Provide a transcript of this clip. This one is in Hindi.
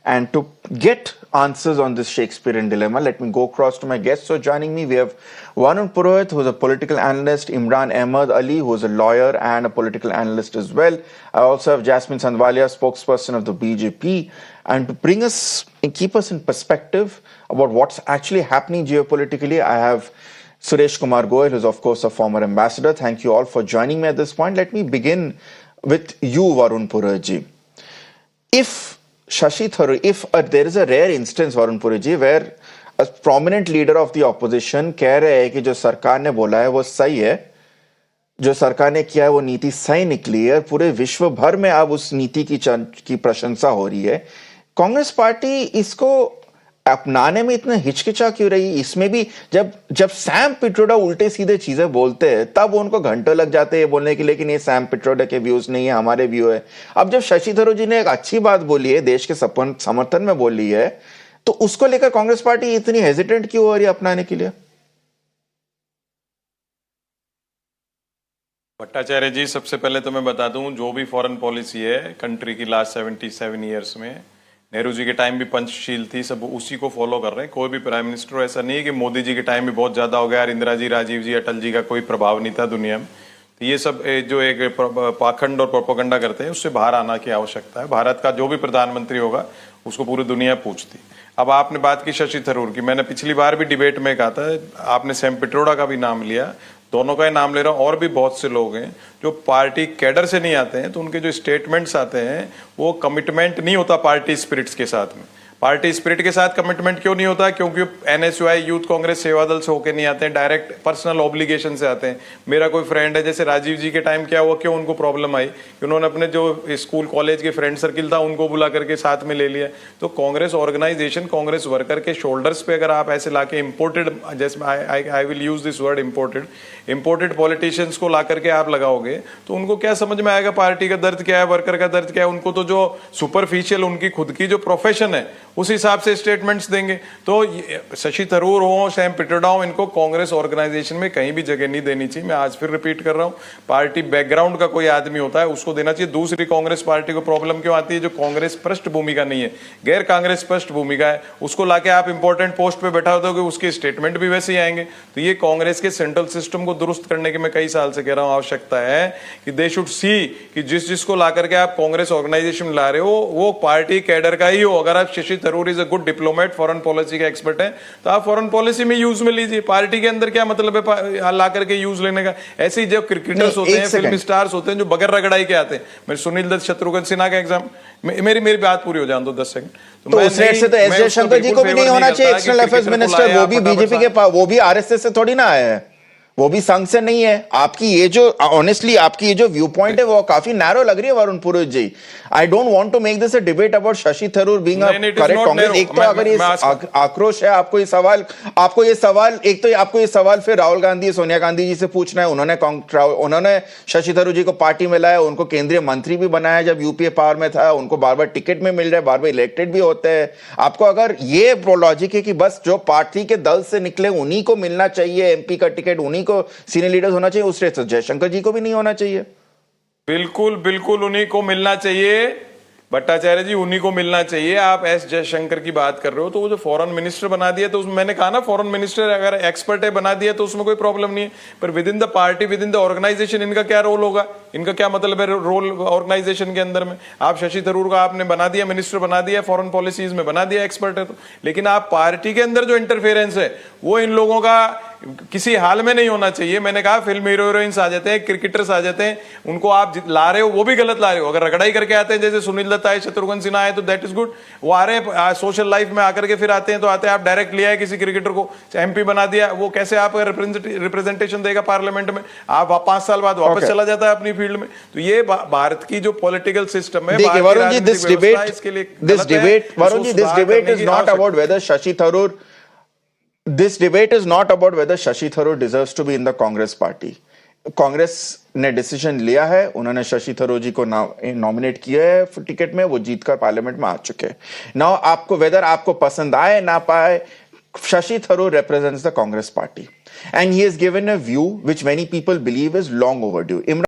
And to get answers on this Shakespearean dilemma, let me go across to my guests. So joining me, we have Varun Purohit, who's a political analyst, Imran Ahmed Ali, who's a lawyer and a political analyst as well. I also have Jasmine Sandwalia, spokesperson of the BJP. And to bring us and keep us in perspective about what's actually happening geopolitically, I have Suresh Kumar Goyal, who's of course a former ambassador. Thank you all for joining me at this point. Let me begin with you, Varun Purohit ji. If Shashi Tharoor, if there is a rare instance, Varun Purohit ji, where a prominent leader of the opposition कह रहे हैं कि जो सरकार ने बोला है वो सही है, जो सरकार ने किया है वो नीति सही निकली है, पूरे विश्व भर में अब उस नीति की प्रशंसा हो रही है, कांग्रेस पार्टी इसको अपनाने में इतना हिचकिचा क्यों रही? इसमें भी जब सैम पिट्रोडा उल्टे सीधे चीजें बोलते हैं तब उनको घंटों लग जाते हैं बोलने के लिए कि नहीं, सैम पिट्रोडा के व्यूज नहीं है, हमारे व्यू है। अब जब शशि थरूर जी ने एक अच्छी बात बोली है, देश के समर्थन में बोली है, तो उसको लेकर कांग्रेस पार्टी इतनी हेजिटेंट क्यों हो रही है अपनाने के लिए? भट्टाचार्य जी, सबसे पहले तो मैं बता दूं, जो भी फॉरेन पॉलिसी है कंट्री की लास्ट 77 ईयर्स में, नेहरू जी के टाइम भी पंचशील थी, सब उसी को फॉलो कर रहे हैं। कोई भी प्राइम मिनिस्टर, ऐसा नहीं है कि मोदी जी के टाइम भी बहुत ज्यादा हो गया यार, इंदिरा जी, राजीव जी, अटल जी का कोई प्रभाव नहीं था दुनिया में। तो ये सब जो एक पाखंड और प्रोपोगंडा करते हैं, उससे बाहर आना की आवश्यकता है। भारत का जो भी प्रधानमंत्री होगा उसको पूरी दुनिया पूछती। अब आपने बात की शशि थरूर की, मैंने पिछली बार भी डिबेट में कहा था, आपने सैम पिट्रोडा का भी नाम लिया, दोनों का ही नाम ले रहा हूं। और भी बहुत से लोग हैं जो पार्टी कैडर से नहीं आते हैं, तो उनके जो स्टेटमेंट्स आते हैं वो कमिटमेंट नहीं होता पार्टी स्पिरिट्स के साथ में। पार्टी स्पिरिट के साथ कमिटमेंट क्यों नहीं होता? क्योंकि एनएसयूआई यूथ कांग्रेस सेवा दल से होके नहीं आते हैं, डायरेक्ट पर्सनल ऑब्लिगेशन से आते हैं। मेरा कोई फ्रेंड है, जैसे राजीव जी के टाइम क्या हुआ, क्यों उनको प्रॉब्लम आई कि उन्होंने अपने जो स्कूल कॉलेज के फ्रेंड सर्किल था उनको बुला करके साथ में ले लिया। तो कांग्रेस ऑर्गेनाइजेशन, कांग्रेस वर्कर के शोल्डर्स पे अगर आप ऐसे लाके इम्पोर्टेड, जैसे I will use this word imported politicians को ला करके आप लगाओगे, तो उनको क्या समझ में आएगा पार्टी का दर्द क्या है, वर्कर का दर्द क्या है? उनको तो जो सुपरफिशियल उनकी खुद की जो प्रोफेशन है उस हिसाब से स्टेटमेंट्स देंगे। तो शशि थरूर हो, सैम पिट्रोडा हो, इनको कांग्रेस ऑर्गेनाइजेशन में कहीं भी जगह नहीं देनी चाहिए। मैं आज फिर रिपीट कर रहा हूं, पार्टी बैकग्राउंड का कोई आदमी होता है उसको देना चाहिए। दूसरी, कांग्रेस पार्टी को प्रॉब्लम क्यों आती है? जो कांग्रेस पृष्ठ भूमिका नहीं है, गैर कांग्रेस पृष्ठ भूमिका है, उसको लाके आप इंपॉर्टेंट पोस्ट पे बैठा दोगे, उसके स्टेटमेंट भी वैसे ही आएंगे। तो ये कांग्रेस के सेंट्रल सिस्टम को दुरुस्त करने की मैं कई साल से कह रहा हूं आवश्यकता है कि दे शुड सी कि जिसको ला करके आप कांग्रेस ऑर्गेनाइजेशन ला रहे हो वो पार्टी कैडर का ही हो। अगर आप Shashi Tharoor is a good diplomat, foreign policy का एक्सपर्ट है, तो आप फॉरेन पॉलिसी में यूज में लीजिए। पार्टी के अंदर क्या मतलब है ला करके यूज लेने का? ऐसे ही जब क्रिकेटर्स होते हैं, फिल्म स्टार्स होते हैं जो बगैर रगड़ाई के आते हैं, मैं सुनील दत्त, शत्रुघ्न सिन्हा का एग्जाम, मेरी बात पूरी हो जाए दो 10 सेकंड। तो उस रेट से तो एस जयशंकर जी को भी नहीं होना चाहिए एक्सटर्नल अफेयर्स मिनिस्टर, वो भी बीजेपी के पास, वो भी आरएसएस से थोड़ी ना आए हैं, वो भी संघ से नहीं है। आपकी ये जो ऑनेस्टली आपकी ये जो व्यू पॉइंट है वो काफी नैरो लग रही है Varun Purohit ji. I don't want to make this a debate about Shashi Tharoor being a correct Congress. एक तो अगर ये आक्रोश है, आपको ये सवाल फिर राहुल गांधी, सोनिया गांधी जी से पूछना है। उन्होंने शशि थरूर जी को पार्टी में लाया, उनको केंद्रीय मंत्री भी बनाया जब यूपीए पावर में था, उनको बार बार टिकट में मिल रहा है, बार बार इलेक्टेड भी होते हैं। आपको अगर ये लॉजिक है कि बस जो पार्टी के दल से निकले उन्हीं को मिलना चाहिए एमपी का टिकट, उन्हीं को सीनियर लीडर्स होना चाहिए, उस रेट से जयशंकर जी को भी नहीं होना चाहिए? बिल्कुल उन्हीं को मिलना चाहिए भट्टाचार्य जी, उन्हीं को मिलना चाहिए। आप एस जयशंकर की बात कर रहे हो, तो वो जो फॉरेन मिनिस्टर बना दिया, तो मैंने कहा ना, फॉरेन मिनिस्टर अगर एक्सपर्ट है बना दिया तो उसमें कोई प्रॉब्लम नहीं है। पर within the party, within the organisation इनका क्या रोल होगा? इनका क्या मतलब है रोल ऑर्गेनाइजेशन के अंदर में? आप शशि थरूर का आपने बना दिया, मिनिस्टर बना दिया, फॉरेन पॉलिसीज में बना दिया, एक्सपर्ट है तो, लेकिन आप पार्टी के अंदर जो इंटरफेरेंस है वो इन लोगों का किसी हाल में नहीं होना चाहिए। मैंने कहा फिल्म हीरोइंस आ जाते हैं, क्रिकेटर्स आ जाते हैं, उनको आप ला रहे हो वो भी गलत ला रहे हो। अगर रगड़ाई करके आते हैं जैसे सुनील दत्त आए, शत्रुघ्न सिन्हा आए, तो दैट इज गुड। वो आ रहे हैं सोशल लाइफ में आकर के फिर आते हैं, तो आते हैं आप डायरेक्ट लिया है किसी क्रिकेटर को एमपी बना दिया, वो कैसे आप रिप्रेजेंटेशन देगा पार्लियामेंट में? आप 5 साल बाद वापस चला जाता है अपनी फील्ड में। तो ये भारत की जो पॉलिटिकल सिस्टम है, Varun ji, this debate is not about whether Shashi Tharoor This debate is not about whether Shashi Tharoor deserves to be in the Congress party. Congress ने डिसीजन लिया है, उन्होंने शशि थरूर जी को नॉमिनेट किया है टिकट में, वो जीतकर पार्लियामेंट में आ चुके हैं। नाउ आपको वेदर आपको पसंद आए ना पाए, Shashi Tharoor represents the Congress party and he has given a view which many people believe is long overdue.